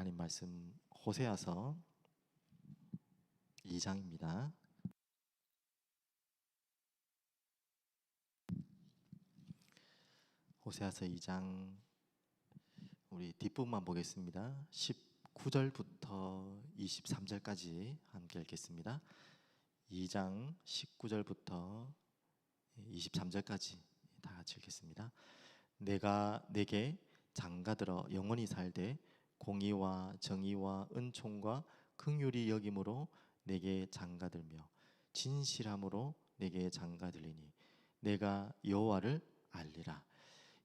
하나님 말씀 호세아서 2장입니다. 호세아서 2장 우리 뒷부분만 보겠습니다. 19절부터 23절까지 함께 읽겠습니다. 2장 19절부터 23절까지 다 같이 읽겠습니다. 내가 내게 장가들어 영원히 살되 공의와 정의와 은총과 긍휼이 여김으로 내게 장가들며 진실함으로 내게 장가들리니 내가 여호와를 알리라.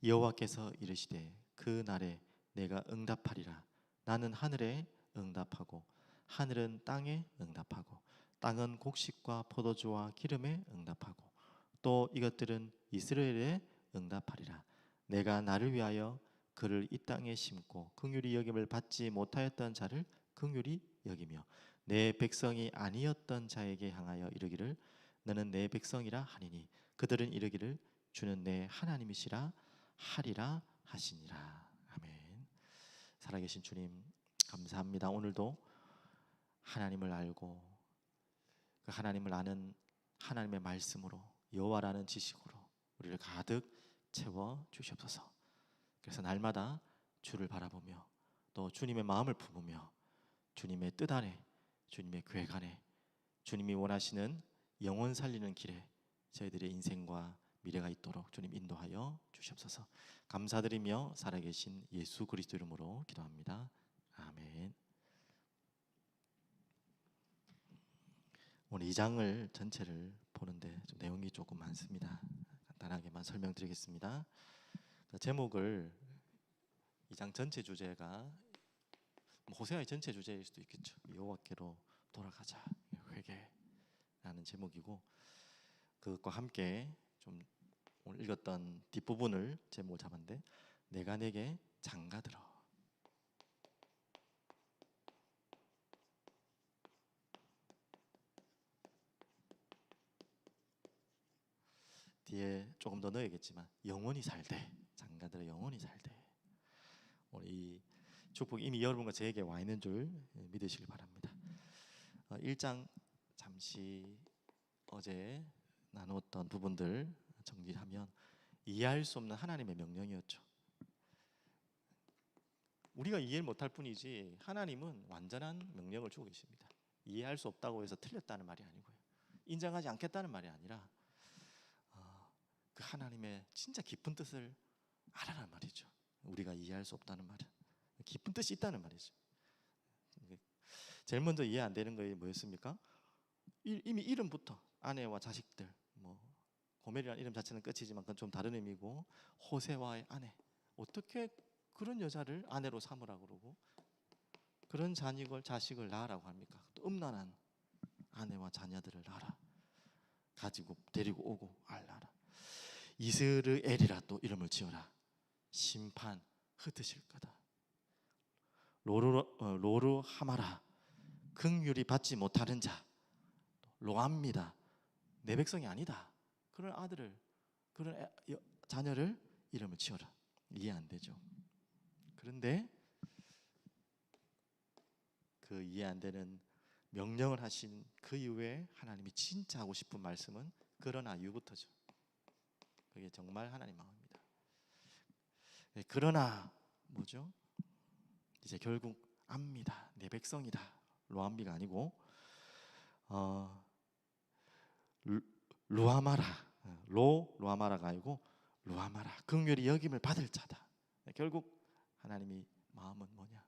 여호와께서 이르시되 그 날에 내가 응답하리라. 나는 하늘에 응답하고 하늘은 땅에 응답하고 땅은 곡식과 포도주와 기름에 응답하고 또 이것들은 이스라엘에 응답하리라. 내가 나를 위하여 그를 이 땅에 심고 긍휼히 여김을 받지 못하였던 자를 긍휼히 여기며 내 백성이 아니었던 자에게 향하여 이르기를 너는 내 백성이라 하니니 그들은 이르기를 주는 내 하나님이시라 하리라 하시니라. 아멘. 살아계신 주님 감사합니다. 오늘도 하나님을 알고 그 하나님을 아는 하나님의 말씀으로 여호와라는 지식으로 우리를 가득 채워 주시옵소서. 그래서 날마다 주를 바라보며 또 주님의 마음을 품으며 주님의 뜻 안에 주님의 계획 안에 주님이 원하시는 영혼 살리는 길에 저희들의 인생과 미래가 있도록 주님 인도하여 주시옵소서. 감사드리며 살아계신 예수 그리스도 이름으로 기도합니다. 아멘. 오늘 2장을 전체를 보는데 좀 내용이 조금 많습니다. 간단하게만 설명드리겠습니다. 제목을 2장 전체 주제가 호세아의 전체 주제일 수도 있겠죠. 여호와께로 돌아가자, 회개라는 제목이고 그것과 함께 좀 오늘 읽었던 뒷부분을 제목을 잡았는데 내가 내게 장가들어. 뒤에 조금 더 넣어야겠지만 영원히 살되, 장가들어 영원히 살되. 오늘 이 축복이 이미 여러분과 저에게 와 있는 줄 믿으시길 바랍니다. 1장 잠시 어제 나누었던 부분들 정리하면 이해할 수 없는 하나님의 명령이었죠. 우리가 이해를 못할 뿐이지 하나님은 완전한 명령을 주고 계십니다. 이해할 수 없다고 해서 틀렸다는 말이 아니고요, 인정하지 않겠다는 말이 아니라 그 하나님의 진짜 깊은 뜻을 알아란 말이죠. 우리가 이해할 수 없다는 말은 깊은 뜻이 있다는 말이죠. 제일 먼저 이해 안 되는 것이 뭐였습니까? 이미 이름부터 아내와 자식들, 고멜이라는 이름 자체는 끝이지만 그건 좀 다른 의미고, 호세와의 아내, 어떻게 그런 여자를 아내로 삼으라고 그러고 그런 자식을 낳으라고 합니까? 또 음란한 아내와 자녀들을 낳아라, 가지고 데리고 오고 알라라. 이스르엘이라 또 이름을 지어라. 심판 흩으실 거다. 로르하마라, 긍휼이 받지 못하는 자. 로암니다, 내 백성이 아니다. 그런 아들을, 그런 자녀를 이름을 지어라. 이해 안 되죠. 그런데 그 이해 안 되는 명령을 하신 그 이후에 하나님이 진짜 하고 싶은 말씀은 그러나 이후부터죠. 그게 정말 하나님 마음입니다. 그러나 뭐죠? 이제 결국 압니다. 내 백성이다. 로암비가 아니고 루아마라, 로아마라가 아니고 루아마라, 긍휼히 여김을 받을 자다. 결국 하나님이 마음은 뭐냐?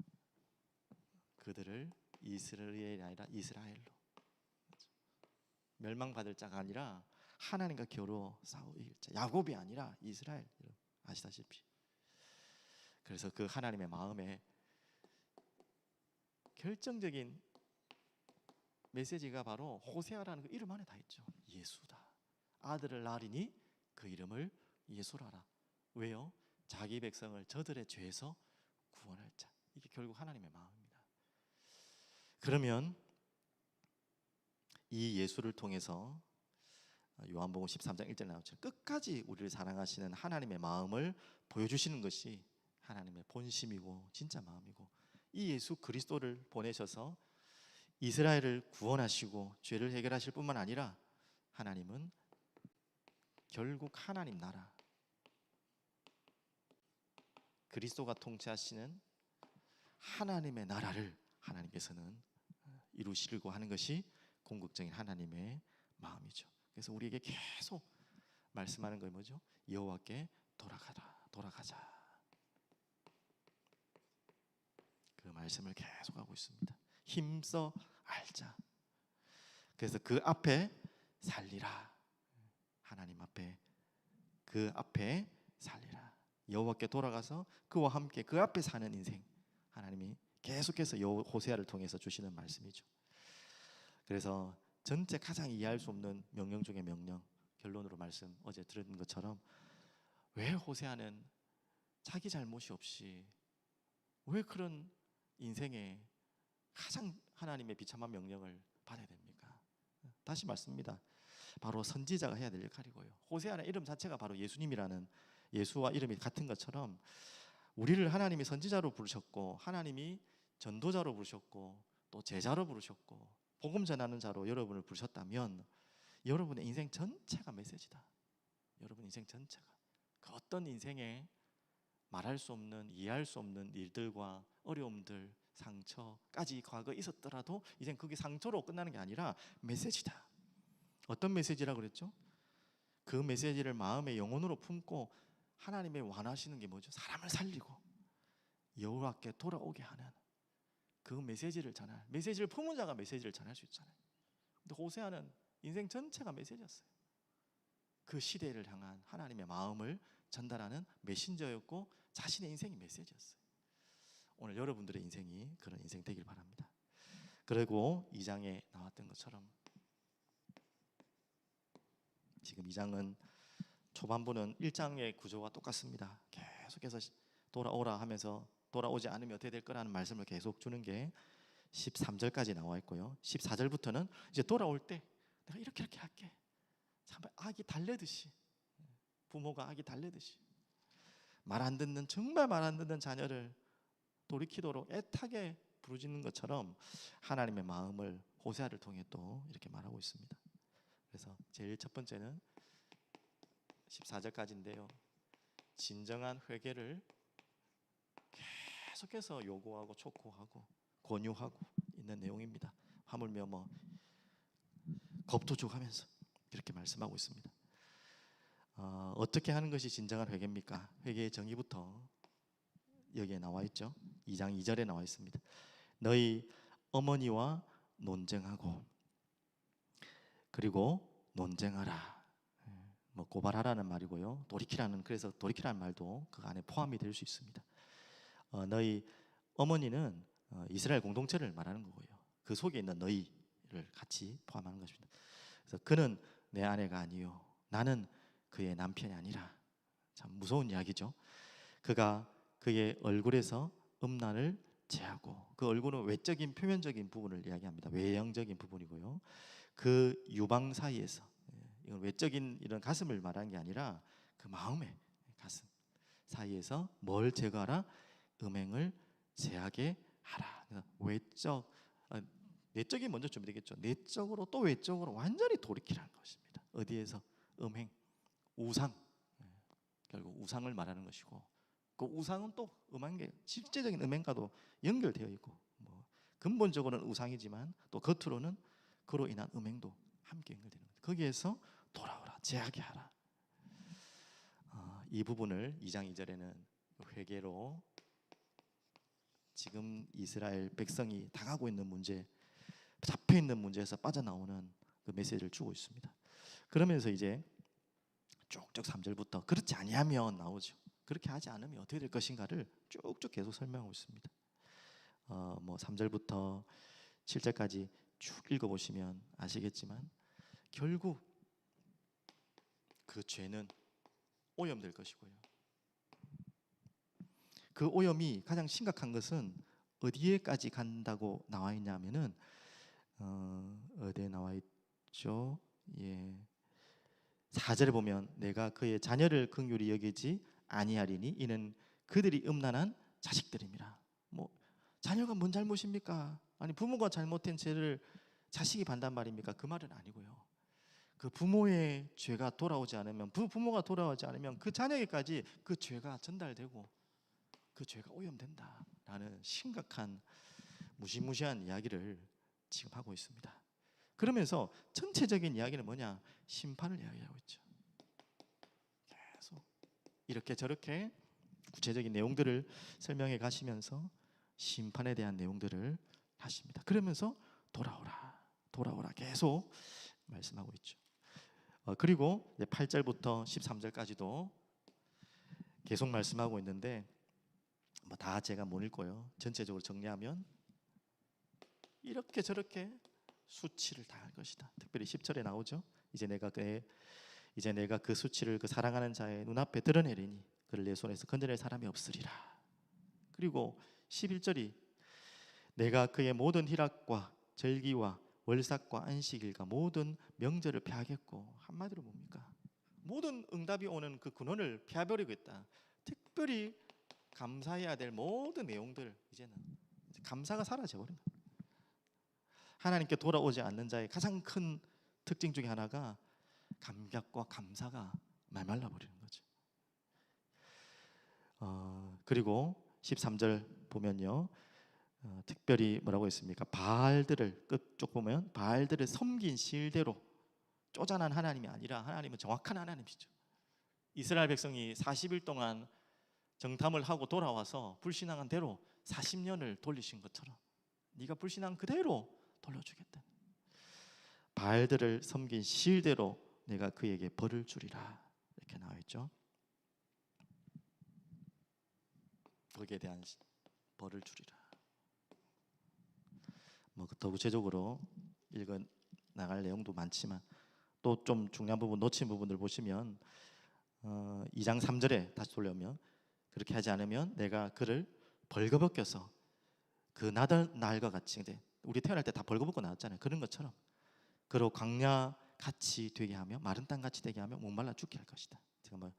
그들을 이스라엘이 아니라 이스라엘로, 멸망받을 자가 아니라 하나님과 겨루어 싸울 자, 야곱이 아니라 이스라엘. 아시다시피. 그래서 그 하나님의 마음에 결정적인 메시지가 바로 호세아라는 그 이름 안에 다 있죠. 예수다. 아들을 낳으리니 그 이름을 예수라라. 왜요? 자기 백성을 저들의 죄에서 구원할 자. 이게 결국 하나님의 마음입니다. 그러면 이 예수를 통해서 요한복음 13장 1절 나오죠. 끝까지 우리를 사랑하시는 하나님의 마음을 보여주시는 것이 하나님의 본심이고 진짜 마음이고, 이 예수 그리스도를 보내셔서 이스라엘을 구원하시고 죄를 해결하실 뿐만 아니라 하나님은 결국 하나님 나라, 그리스도가 통치하시는 하나님의 나라를 하나님께서는 이루시려고 하는 것이 궁극적인 하나님의 마음이죠. 그래서 우리에게 계속 말씀하는 거 뭐죠? 여호와께 돌아가라, 돌아가자. 그 말씀을 계속 하고 있습니다. 힘써 알자. 그래서 그 앞에 살리라. 하나님 앞에, 그 앞에 살리라. 여호와께 돌아가서 그와 함께 그 앞에 사는 인생, 하나님이 계속해서 호세아를 통해서 주시는 말씀이죠. 그래서 전체 가장 이해할 수 없는 명령 중에 명령, 결론으로 말씀 어제 들은 것처럼 왜 호세아는 자기 잘못이 없이 왜 그런 인생에 가장 하나님의 비참한 명령을 받아야 됩니까? 다시 말씀입니다. 바로 선지자가 해야 될 역할이고요. 호세아는 이름 자체가 바로 예수님이라는, 예수와 이름이 같은 것처럼 우리를 하나님이 선지자로 부르셨고 하나님이 전도자로 부르셨고 또 제자로 부르셨고 복음 전하는 자로 여러분을 부르셨다면 여러분의 인생 전체가 메시지다. 여러분 인생 전체가 그 어떤 인생에 말할 수 없는, 이해할 수 없는 일들과 어려움들, 상처까지 과거에 있었더라도 이젠 그게 상처로 끝나는 게 아니라 메시지다. 어떤 메시지라고 그랬죠? 그 메시지를 마음의 영혼으로 품고 하나님의 원하시는 게 뭐죠? 사람을 살리고 여호와께 돌아오게 하는 그 메시지를 전할, 메시지를 품은 자가 메시지를 전할 수 있잖아요. 근데 호세아는 인생 전체가 메시지였어요. 그 시대를 향한 하나님의 마음을 전달하는 메신저였고 자신의 인생이 메시지였어요. 오늘 여러분들의 인생이 그런 인생 되길 바랍니다. 그리고 2장에 나왔던 것처럼 지금 2장은 초반부는 1장의 구조와 똑같습니다. 계속해서 돌아오라 하면서 돌아오지 않으면 어떻게 될 거라는 말씀을 계속 주는 게 13절까지 나와 있고요. 14절부터는 이제 돌아올 때 내가 이렇게 할게. 참 아기 달래듯이, 부모가 아기 달래듯이 말 안 듣는, 정말 말 안 듣는 자녀를 돌이키도록 애타게 부르짖는 것처럼 하나님의 마음을 호세아를 통해 또 이렇게 말하고 있습니다. 그래서 제일 첫 번째는 14절까지인데요. 진정한 회개를 계속해서 요구하고 촉구하고 권유하고 있는 내용입니다. 하물며 겁도 줘가면서 이렇게 말씀하고 있습니다. 어떻게 하는 것이 진정한 회개입니까? 회개의 정의부터 여기에 나와 있죠. 2장 2절에 나와 있습니다. 너희 어머니와 논쟁하고, 그리고 논쟁하라. 고발하라는 말이고요. 돌이키라는, 그래서 돌이키라는 말도 그 안에 포함이 될 수 있습니다. 너희 어머니는 이스라엘 공동체를 말하는 거고요. 그 속에 있는 너희를 같이 포함하는 것입니다. 그래서 그는 내 아내가 아니요 나는 그의 남편이 아니라. 참 무서운 이야기죠. 그가 그의 얼굴에서 음란을 제하고, 그 얼굴은 외적인 표면적인 부분을 이야기합니다. 외형적인 부분이고요. 그 유방 사이에서, 이건 외적인 이런 가슴을 말하는 게 아니라 그 마음의 가슴 사이에서 뭘 제거하라? 음행을 제하게 하라. 외적, 내적이 먼저 준비되겠죠. 내적으로 또 외적으로 완전히 돌이키라는 것입니다. 어디에서? 음행, 우상, 결국 우상을 말하는 것이고, 그 우상은 또 음행계, 실제적인 음행과도 연결되어 있고, 근본적으로는 우상이지만 또 겉으로는 그로 인한 음행도 함께 연결되는 거예요. 거기에서 돌아오라, 제하게 하라. 이 부분을 2장 2절에는 회개로 지금 이스라엘 백성이 당하고 있는 문제, 잡혀 있는 문제에서 빠져나오는 그 메시지를 주고 있습니다. 그러면서 이제 쭉쭉 3절부터 그렇지 아니하면 나오죠. 그렇게 하지 않으면 어떻게 될 것인가를 쭉쭉 계속 설명하고 있습니다. 3절부터 7절까지 쭉 읽어보시면 아시겠지만 결국 그 죄는 오염될 것이고요. 그 오염이 가장 심각한 것은 어디에까지 간다고 나와 있냐면은 어디에 나와 있죠? 4절에 보면 내가 그의 자녀를 긍휼히 여기지 아니하리니 이는 그들이 음란한 자식들입니다. 자녀가 뭔 잘못입니까? 아니 부모가 잘못된 죄를 자식이 반단 말입니까? 그 말은 아니고요. 그 부모의 죄가 돌아오지 않으면, 부모가 돌아오지 않으면 그 자녀에게까지 그 죄가 전달되고 그 죄가 오염된다라는 심각한 무시무시한 이야기를 지금 하고 있습니다. 그러면서 전체적인 이야기는 뭐냐? 심판을 이야기하고 있죠. 계속 이렇게 저렇게 구체적인 내용들을 설명해 가시면서 심판에 대한 내용들을 하십니다. 그러면서 돌아오라 계속 말씀하고 있죠. 그리고 8절부터 13절까지도 계속 말씀하고 있는데 뭐 다 제가 못 읽고요. 전체적으로 정리하면 이렇게 저렇게 수치를 당할 것이다. 특별히 10절에 나오죠. 이제 내가 그 수치를 그 사랑하는 자의 눈앞에 드러내리니 그를 내 손에서 건져낼 사람이 없으리라. 그리고 11절이 내가 그의 모든 희락과 절기와 월삭과 안식일과 모든 명절을 폐하겠고, 한마디로 뭡니까? 모든 응답이 오는 그 근원을 폐하버리고 있다. 특별히 감사해야 될 모든 내용들, 이제는 감사가 사라져버린 거예요. 하나님께 돌아오지 않는 자의 가장 큰 특징 중에 하나가 감격과 감사가 말말라 버리는 거죠. 그리고 13절 보면요, 특별히 뭐라고 했습니까? 바알들을 끝쪽 보면 바알들을 섬긴 실대로 쪼잔한 하나님이 아니라 하나님은 정확한 하나님이죠. 이스라엘 백성이 40일 동안 정탐을 하고 돌아와서 불신앙한 대로 40년을 돌리신 것처럼 네가 불신앙 그대로 돌려주겠다. 바알들을 섬긴 실대로 내가 그에게 벌을 주리라, 이렇게 나와 있죠. 거기에 대한 벌을 주리라. 뭐 더 구체적으로 읽어 나갈 내용도 많지만 또 좀 중요한 부분 놓친 부분들 보시면 2장 3절에 다시 돌려면 그렇게 하지 않으면 내가 그를 벌거벗겨서 그 나던 날과 같이, 이제 우리 태어날 때 다 벌거벗고 나왔잖아요. 그런 것처럼 그로 광야 같이 되게 하며 마른 땅 같이 되게 하며 목말라 죽게 할 것이다. 제가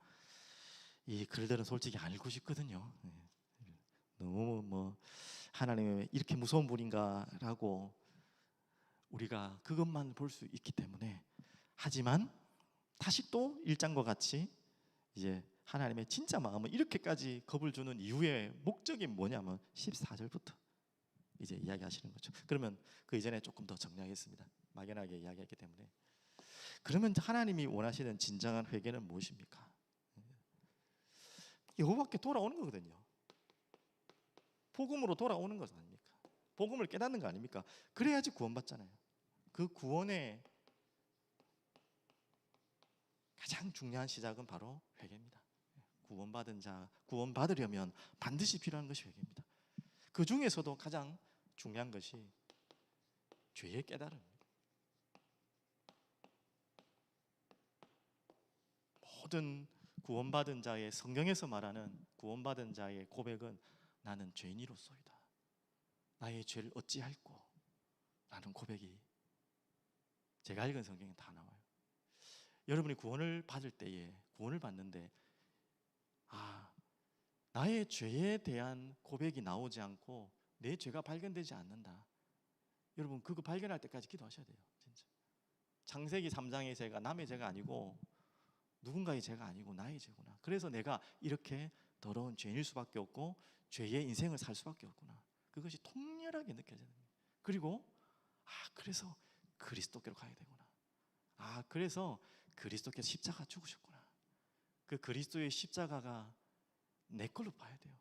이 글들은 솔직히 안 읽고 싶거든요. 너무 하나님이 이렇게 무서운 분인가라고 우리가 그것만 볼 수 있기 때문에. 하지만 다시 또 1장과 같이 이제 하나님의 진짜 마음은 이렇게까지 겁을 주는 이유의 목적이 뭐냐면 14절부터 이제 이야기하시는 거죠. 그러면 그 이전에 조금 더 정리하겠습니다. 막연하게 이야기했기 때문에. 그러면 하나님이 원하시는 진정한 회개는 무엇입니까? 여호와께 돌아오는 거거든요. 복음으로 돌아오는 것 아닙니까? 복음을 깨닫는 거 아닙니까? 그래야지 구원받잖아요. 그 구원의 가장 중요한 시작은 바로 회개입니다. 구원받은 자, 구원받으려면 반드시 필요한 것이 회개입니다. 그 중에서도 가장 중요한 것이 죄의 깨달음입니다. 모든 구원받은 자의, 성경에서 말하는 구원받은 자의 고백은 나는 죄인이로소이다. 나의 죄를 어찌할꼬? 라는 고백이 제가 읽은 성경에 다 나와요. 여러분이 구원을 받을 때에, 구원을 받는데 나의 죄에 대한 고백이 나오지 않고 내 죄가 발견되지 않는다. 여러분 그거 발견할 때까지 기도하셔야 돼요. 진짜. 창세기 3장의 죄가 남의 죄가 아니고 누군가의 죄가 아니고 나의 죄구나. 그래서 내가 이렇게 더러운 죄인일 수밖에 없고 죄의 인생을 살 수밖에 없구나. 그것이 통렬하게 느껴져야 됩니다. 그리고 그래서 그리스도께로 가야 되구나. 그래서 그리스도께서 십자가 죽으셨구나. 그 그리스도의 십자가가 내 걸로 봐야 돼요.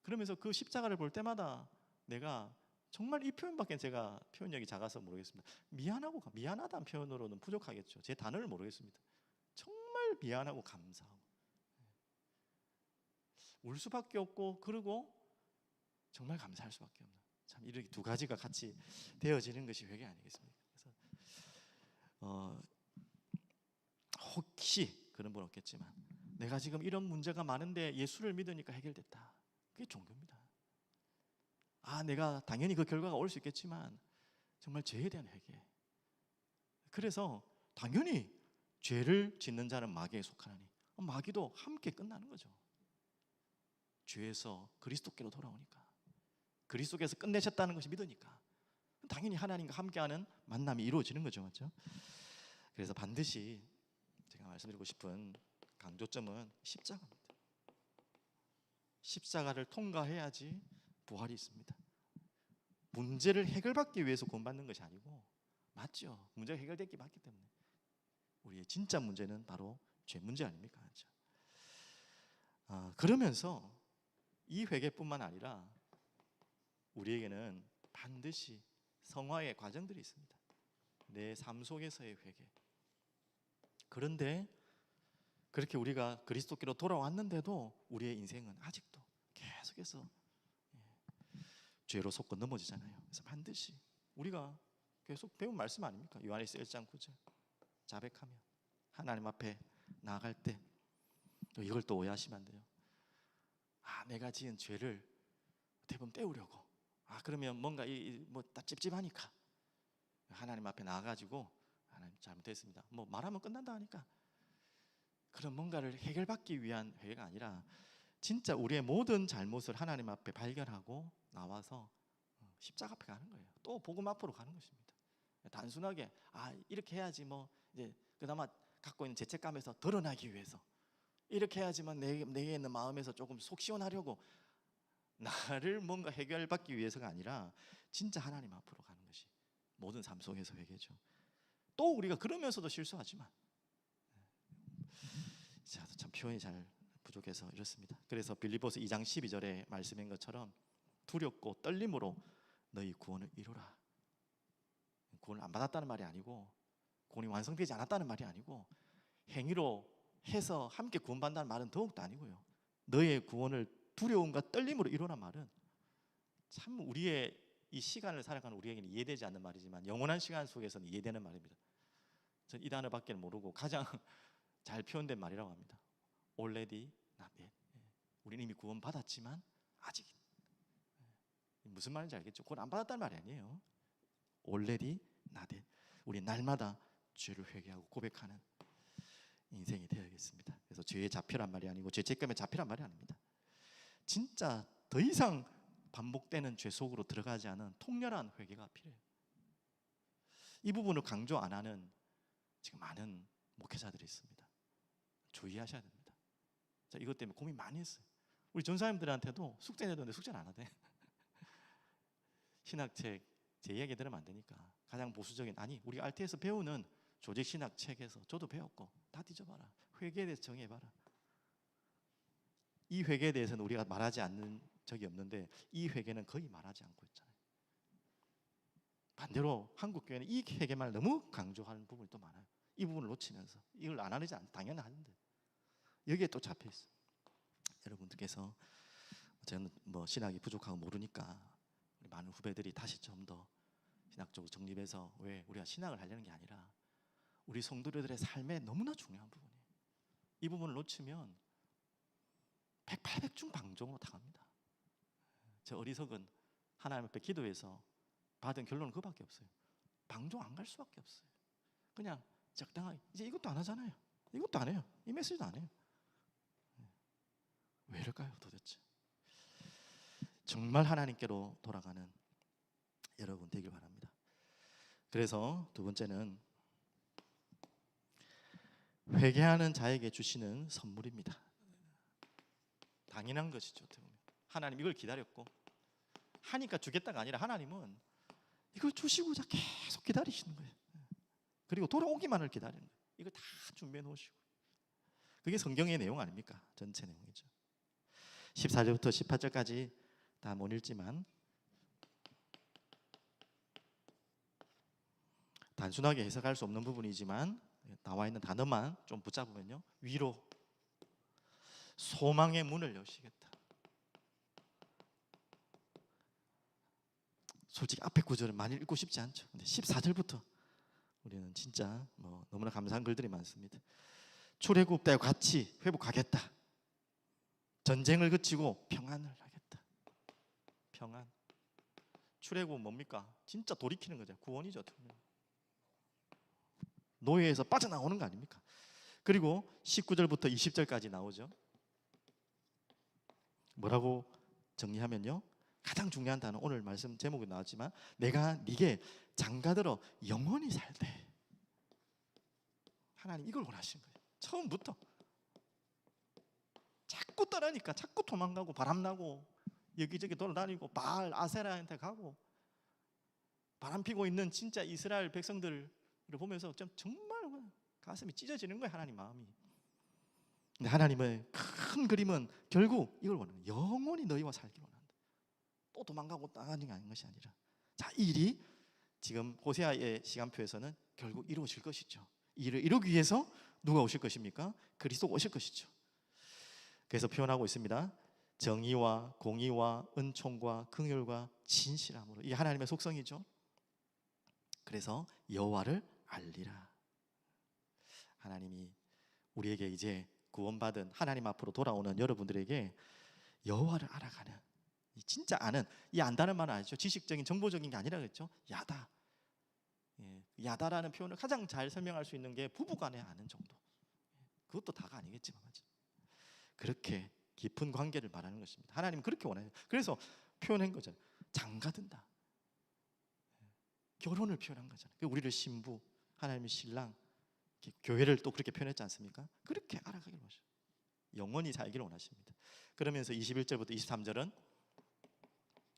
그러면서 그 십자가를 볼 때마다 내가 정말 이 표현밖에 제가 표현력이 작아서 모르겠습니다. 미안하다는 표현으로는 부족하겠죠. 제 단어를 모르겠습니다. 정말 미안하고 감사하고 울 수밖에 없고, 그리고 정말 감사할 수밖에 없는, 참 이렇게 두 가지가 같이 되어지는 것이 회개 아니겠습니까? 그래서 혹시 그런 분 없겠지만 내가 지금 이런 문제가 많은데 예수를 믿으니까 해결됐다. 그게 종교입니다. 내가 당연히 그 결과가 올 수 있겠지만 정말 죄에 대한 회개. 그래서 당연히 죄를 짓는 자는 마귀에 속하나니 마귀도 함께 끝나는 거죠. 죄에서 그리스도께로 돌아오니까. 그리스도께서 끝내셨다는 것이 믿으니까 당연히 하나님과 함께하는 만남이 이루어지는 거죠, 맞죠? 그래서 반드시 제가 말씀드리고 싶은 강조점은 십자가입니다. 십자가를 통과해야지 부활이 있습니다. 문제를 해결받기 위해서 구원받는 것이 아니고, 맞죠? 문제가 해결됐기 맞기 때문에 우리의 진짜 문제는 바로 죄 문제 아닙니까? 그렇죠? 그러면서 이 회개뿐만 아니라 우리에게는 반드시 성화의 과정들이 있습니다. 내 삶 속에서의 회개. 그런데 그렇게 우리가 그리스도께로 돌아왔는데도 우리의 인생은 아직도 계속해서 죄로 속고 넘어지잖아요. 그래서 반드시 우리가 계속 배운 말씀 아닙니까? 요한일서 1장 9절. 자백하며 하나님 앞에 나아갈 때 또 이걸 또 오해하시면 안 돼요. 내가 지은 죄를 대부분 때우려고. 그러면 뭔가 다 찝찝하니까 하나님 앞에 나가가지고 하나님 잘못했습니다. 뭐 말하면 끝난다 하니까 그런 뭔가를 해결받기 위한 회개가 아니라 진짜 우리의 모든 잘못을 하나님 앞에 발견하고 나와서 십자가 앞에 가는 거예요. 또 복음 앞으로 가는 것입니다. 단순하게 이렇게 해야지 뭐 이제 그나마 갖고 있는 죄책감에서 덜어나기 위해서 이렇게 해야지만 내게 있는 마음에서 조금 속 시원하려고 나를 뭔가 해결받기 위해서가 아니라 진짜 하나님 앞으로 가는 것이 모든 삶 속에서 회개죠. 또 우리가 그러면서도 실수하지만 제가 참 표현이 잘 부족해서 이렇습니다. 그래서 빌립보서 2장 12절의 말씀인 것처럼 두렵고 떨림으로 너희 구원을 이루라. 구원을 안 받았다는 말이 아니고 구원이 완성되지 않았다는 말이 아니고 행위로 해서 함께 구원받는다는 말은 더욱도 아니고요. 너의 구원을 두려움과 떨림으로 이루라는 말은 참 우리의 이 시간을 살아가는 우리에게는 이해되지 않는 말이지만 영원한 시간 속에서는 이해되는 말입니다. 전 이 단어밖에 모르고 가장 잘 표현된 말이라고 합니다. Already not yet. 우리는 이미 구원 받았지만 아직. 무슨 말인지 알겠죠? 구원 안 받았다는 말이 아니에요. Already not yet. 우리 날마다 죄를 회개하고 고백하는 인생이 되어야겠습니다. 그래서 죄에 잡히란 말이 아니고 죄책감에 잡히란 말이 아닙니다. 진짜 더 이상 반복되는 죄 속으로 들어가지 않은 통렬한 회개가 필요해요. 이 부분을 강조 안 하는 지금 많은 목회자들이 있습니다. 주의하셔야 됩니다. 자, 이것 때문에 고민 많이 했어요. 우리 전사님들한테도 숙제 내도는데 숙제를 안 하대. 신학책 제 이야기 들으면 안 되니까 가장 보수적인 우리 RT에서 배우는 조직 신학 책에서 저도 배웠고 다 뒤져봐라. 회개에 대해서 정해봐라. 이 회개에 대해서는 우리가 말하지 않는 적이 없는데 이 회개는 거의 말하지 않고 있잖아요. 반대로 한국 교회는 이 회개만 너무 강조하는 부분이 또 많아요. 이 부분을 놓치면서 이걸 안 하지 않 당연히 하는데 여기에 또 잡혀 있어요. 여러분들께서 저는 뭐 신학이 부족하고 모르니까 우리 많은 후배들이 다시 좀 더 신학적으로 정립해서 왜 우리가 신학을 하려는 게 아니라 우리 성도들의 삶에 너무나 중요한 부분이에요. 이 부분을 놓치면 백발백중 방종으로 당합니다. 저 어리석은 하나님 앞에 기도해서 받은 결론은 그밖에 없어요. 방종 안 갈 수밖에 없어요. 그냥 적당하게 이제 이것도 안 하잖아요. 이것도 안 해요. 이 메시지도 안 해요. 왜 이럴까요 도대체? 정말 하나님께로 돌아가는 여러분 되길 바랍니다. 그래서 두 번째는 회개하는 자에게 주시는 선물입니다. 당연한 것이죠. 하나님 이걸 기다렸고 하니까 주겠다가 아니라 하나님은 이걸 주시고자 계속 기다리시는 거예요. 그리고 돌아오기만을 기다리는 거예요. 이걸 다 준비해 놓으시고. 그게 성경의 내용 아닙니까? 전체 내용이죠. 14절부터 18절까지 다 못 읽지만 단순하게 해석할 수 없는 부분이지만 나와 있는 단어만 좀 붙잡으면요. 위로 소망의 문을 여시겠다. 솔직히 앞에 구절은 많이 읽고 싶지 않죠. 근데 14절부터 우리는 진짜 너무나 감사한 글들이 많습니다. 출애굽 때와 같이 회복하겠다. 전쟁을 그치고 평안을 하겠다. 평안. 출애굽은 뭡니까? 진짜 돌이키는 거죠. 구원이죠. 노예에서 빠져나오는 거 아닙니까? 그리고 19절부터 20절까지 나오죠. 뭐라고 정리하면요. 가장 중요한 단어, 오늘 말씀 제목에 나왔지만 내가 네게 장가들어 영원히 살되. 하나님 이걸 원하신 거예요. 처음부터. 자꾸 떠나니까 자꾸 도망가고 바람나고 여기저기 돌아다니고 바알 아세라한테 가고 바람 피고 있는 진짜 이스라엘 백성들을 보면서 정말 가슴이 찢어지는 거예요. 하나님 마음이. 근데 하나님의 큰 그림은 결국 이걸 원하는 거예요. 영원히 너희와 살기를 원한다. 또 도망가고 나가는 게 아닌 것이 아니라, 자, 이 일이 지금 호세아의 시간표에서는 결국 이루어질 것이죠. 이 일을 이루기 위해서 누가 오실 것입니까? 그리스도가 오실 것이죠. 그래서 표현하고 있습니다. 정의와 공의와 은총과 긍휼과 진실함으로. 이게 하나님의 속성이죠. 그래서 여호와를 알리라. 하나님이 우리에게 이제 구원받은 하나님 앞으로 돌아오는 여러분들에게 여호와를 알아가는, 진짜 아는, 이 안다는 말은 아니죠. 지식적인 정보적인 게 아니라 그랬죠. 야다. 야다라는 표현을 가장 잘 설명할 수 있는 게 부부간에 아는 정도. 그것도 다가 아니겠지만 맞죠. 그렇게 깊은 관계를 말하는 것입니다. 하나님은 그렇게 원해요. 그래서 표현한 거잖아요. 장가든다. 결혼을 표현한 거잖아요. 우리를 신부, 하나님의 신랑, 교회를 또 그렇게 표현했지 않습니까? 그렇게 알아가기를 원하셔요. 영원히 살기를 원하십니다. 그러면서 21절부터 23절은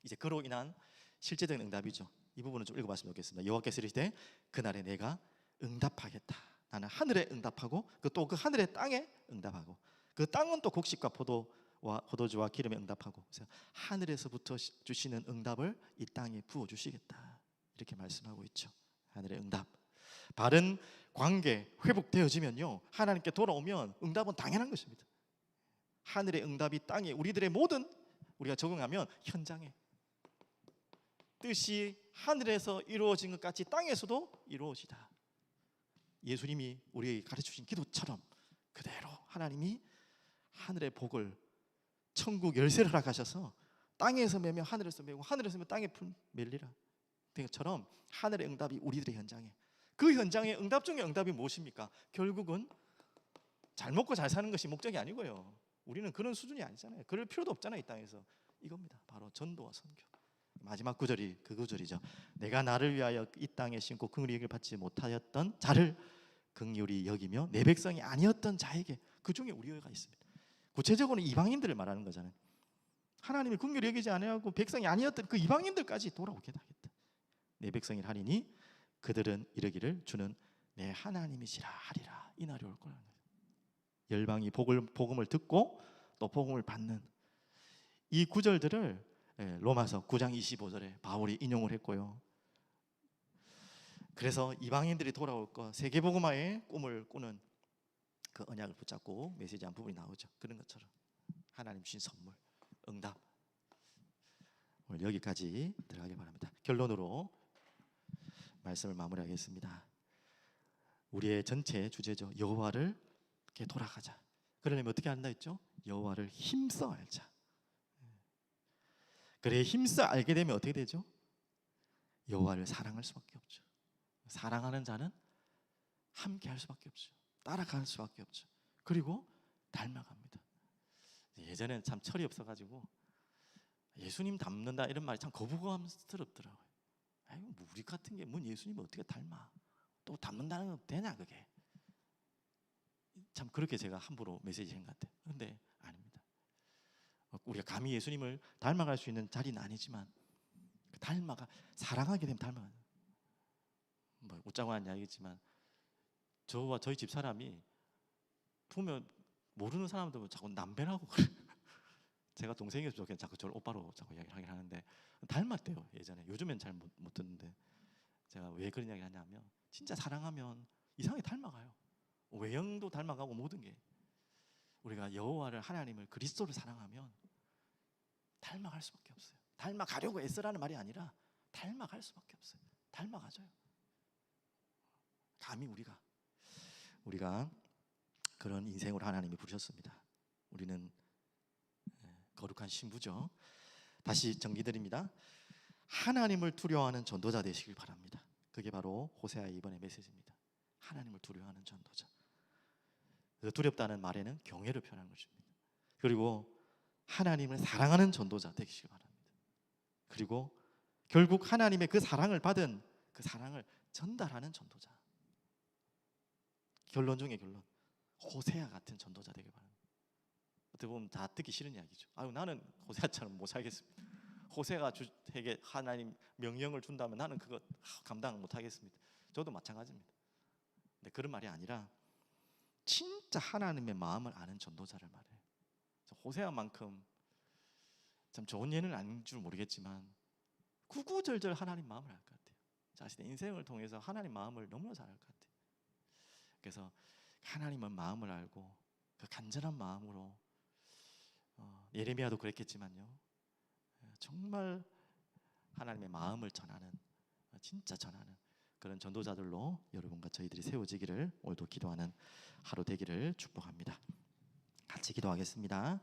이제 그로 인한 실제적인 응답이죠. 이 부분은 좀 읽어봤으면 좋겠습니다. 여호와께서 이르시되 그날에 내가 응답하겠다. 나는 하늘에 응답하고 또 그 하늘의 땅에 응답하고 그 땅은 또 곡식과 포도주와 기름에 응답하고, 그래서 하늘에서부터 주시는 응답을 이 땅에 부어주시겠다. 이렇게 말씀하고 있죠. 하늘의 응답. 바른 관계 회복되어지면요, 하나님께 돌아오면 응답은 당연한 것입니다. 하늘의 응답이 땅에 우리들의 모든 우리가 적응하면 현장에 뜻이 하늘에서 이루어진 것 같이 땅에서도 이루어지다. 예수님이 우리에게 가르쳐주신 기도처럼 그대로 하나님이 하늘의 복을, 천국 열쇠를 허락하셔서 땅에서 매면 하늘에서 매고 하늘에서 매면 땅에 멜리라. 그처럼 하늘의 응답이 우리들의 현장에, 그 현장의 응답 중에 응답이 무엇입니까? 결국은 잘 먹고 잘 사는 것이 목적이 아니고요. 우리는 그런 수준이 아니잖아요. 그럴 필요도 없잖아요. 이 땅에서. 이겁니다. 바로 전도와 선교. 마지막 구절이 그 구절이죠. 내가 나를 위하여 이 땅에 심고 긍휼히 여김을 받지 못하였던 자를 긍휼히 여기며 내 백성이 아니었던 자에게, 그 중에 우리가 있습니다. 구체적으로는 이방인들을 말하는 거잖아요. 하나님이 긍휼히 여기지 아니하고 백성이 아니었던 그 이방인들까지 돌아오게 하겠다. 내 백성이라 하리니 그들은 이르기를 주는 내 하나님이시라 하리라. 이 날이 올 거라는 거예요. 열방이 복음을 듣고 또 복음을 받는 이 구절들을 로마서 9장 25절에 바울이 인용을 했고요. 그래서 이방인들이 돌아올 것, 세계복음화의 꿈을 꾸는 그 언약을 붙잡고 메시지한 부분이 나오죠. 그런 것처럼 하나님 주신 선물, 응답. 오늘 여기까지 들어가기 바랍니다. 결론으로 말씀을 마무리하겠습니다. 우리의 전체 주제죠. 여호와를 이렇게 돌아가자. 그러려면 어떻게 한다 했죠? 여호와를 힘써 알자. 그래, 힘써 알게 되면 어떻게 되죠? 여호와를 사랑할 수밖에 없죠. 사랑하는 자는 함께 할 수밖에 없죠. 따라갈 수밖에 없죠. 그리고 닮아갑니다. 예전에는 참 철이 없어가지고 예수님 닮는다 이런 말이 참 거부감스럽더라고요. 아이고, 뭐 우리 같은 게 뭔 예수님을 어떻게 닮아? 또 닮는다는 건 되냐 그게? 참 그렇게 제가 함부로 메시지 한 것 같아요. 그런데 아닙니다. 우리가 감히 예수님을 닮아갈 수 있는 자리는 아니지만 사랑하게 되면 닮아가요. 뭐 웃자고 하는 이야기지만 저와 저희 집 사람이 보면 모르는 사람들 자꾸 남배라고 그래요. 제가 동생이어서 좋겠는데 자꾸 저를 오빠로 자꾸 이야기를 하긴 하는데 닮았대요. 예전에. 요즘엔 잘 못 듣는데 제가 왜 그런 이야기를 하냐면 진짜 사랑하면 이상하게 닮아가요. 외형도 닮아가고 모든 게. 우리가 여호와를, 하나님을, 그리스도를 사랑하면 닮아갈 수밖에 없어요. 닮아가려고 애쓰라는 말이 아니라 닮아갈 수밖에 없어요. 닮아가져요. 감히 우리가 그런 인생으로 하나님이 부르셨습니다. 우리는 거룩한 신부죠. 다시 정리드립니다. 하나님을 두려워하는 전도자 되시길 바랍니다. 그게 바로 호세아의 이번의 메시지입니다. 하나님을 두려워하는 전도자. 두렵다는 말에는 경외를 표현하는 것입니다. 그리고 하나님을 사랑하는 전도자 되시길 바랍니다. 그리고 결국 하나님의 그 사랑을 받은 그 사랑을 전달하는 전도자. 결론 중에 결론. 호세아 같은 전도자 되길 바랍니다. 어떻게 보면 다 듣기 싫은 이야기죠. 아유, 나는 호세아처럼 못 살겠습니다. 호세아가 주에게 하나님 명령을 준다면 나는 그거 감당 못 하겠습니다. 저도 마찬가지입니다. 근데 그런 말이 아니라 진짜 하나님의 마음을 아는 전도자를 말해요. 호세아만큼 참 좋은 예는 아닌 줄 모르겠지만 구구절절 하나님 마음을 알 것 같아요. 자신의 인생을 통해서 하나님 마음을 너무나 잘 알 것 같아요. 그래서 하나님의 마음을 알고 그 간절한 마음으로 예레미야도 그랬겠지만요, 정말 하나님의 마음을 전하는, 진짜 전하는 그런 전도자들로 여러분과 저희들이 세워지기를 오늘도 기도하는 하루 되기를 축복합니다. 같이 기도하겠습니다.